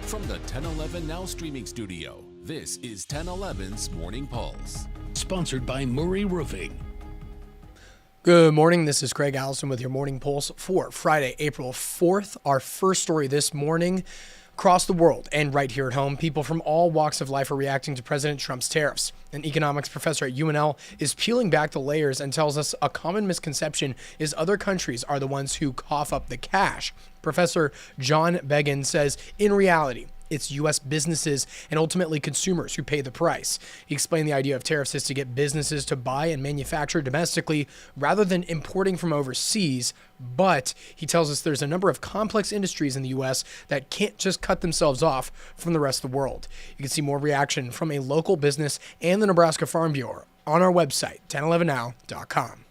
From the 1011 Now streaming studio, this is 1011's Morning Pulse. Sponsored by Murray Roofing. Good morning. This is Craig Allison with your Morning Pulse for Friday, April 4th. Our first story this morning. Across the world and right here at home, people from all walks of life are reacting to President Trump's tariffs. An economics professor at UNL is peeling back the layers and tells us a common misconception is other countries are the ones who cough up the cash. Professor John Began says, in reality, it's U.S. businesses and ultimately consumers who pay the price. He explained the idea of tariffs is to get businesses to buy and manufacture domestically rather than importing from overseas. But he tells us there's a number of complex industries in the U.S. that can't just cut themselves off from the rest of the world. You can see more reaction from a local business and the Nebraska Farm Bureau on our website, 1011now.com.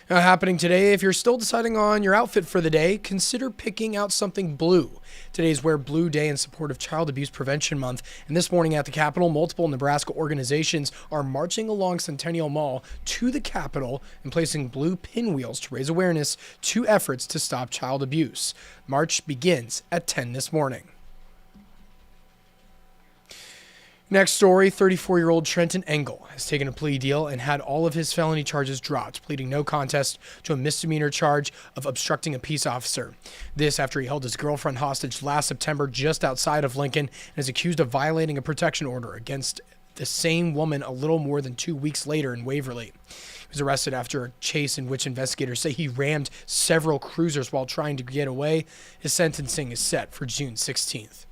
Now, happening today, if you're still deciding on your outfit for the day, consider picking out something blue. Today's Wear Blue Day in support of Child Abuse Prevention Month. And this morning at the Capitol, multiple Nebraska organizations are marching along Centennial Mall to the Capitol and placing blue pinwheels to raise awareness to efforts to stop child abuse. March begins at 10 this morning. Next story, 34-year-old Trenton Engel has taken a plea deal and had all of his felony charges dropped, pleading no contest to a misdemeanor charge of obstructing a peace officer. This after he held his girlfriend hostage last September just outside of Lincoln and is accused of violating a protection order against the same woman a little more than 2 weeks later in Waverly. He was arrested after a chase in which investigators say he rammed several cruisers while trying to get away. His sentencing is set for June 16th.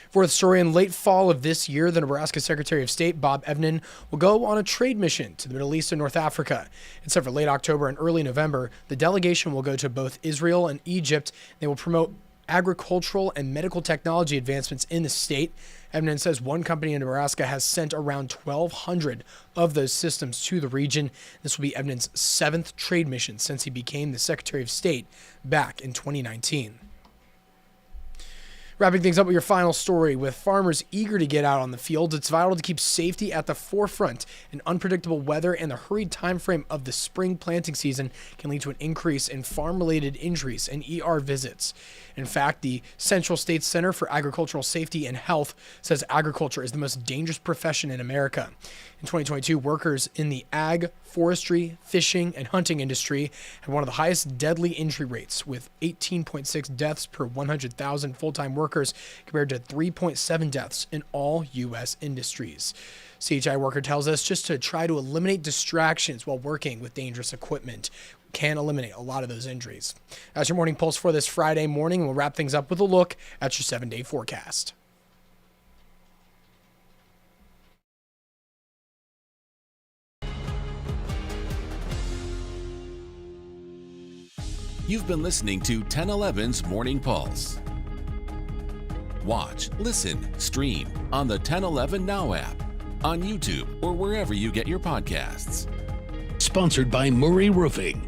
Fourth story, in late fall of this year, the Nebraska Secretary of State, Bob Evnen, will go on a trade mission to the Middle East and North Africa. Except for late October and early November, the delegation will go to both Israel and Egypt. They will promote agricultural and medical technology advancements in the state. Evnen says one company in Nebraska has sent around 1,200 of those systems to the region. This will be Evnen's seventh trade mission since he became the Secretary of State back in 2019. Wrapping things up with your final story, with farmers eager to get out on the fields, it's vital to keep safety at the forefront. An unpredictable weather and the hurried time frame of the spring planting season can lead to an increase in farm-related injuries and ER visits. In fact, the Central States Center for Agricultural Safety and Health says agriculture is the most dangerous profession in America. In 2022, workers in the ag, forestry, fishing, and hunting industry had one of the highest deadly injury rates, with 18.6 deaths per 100,000 full-time workers compared to 3.7 deaths in all U.S. industries. CHI worker tells us just to try to eliminate distractions while working with dangerous equipment can eliminate a lot of those injuries. That's your Morning Pulse for this Friday morning. We'll wrap things up with a look at your 7-day forecast. You've been listening to 1011's Morning Pulse. Watch, listen, stream on the 1011 Now app, on YouTube, or wherever you get your podcasts. Sponsored by Murray Roofing.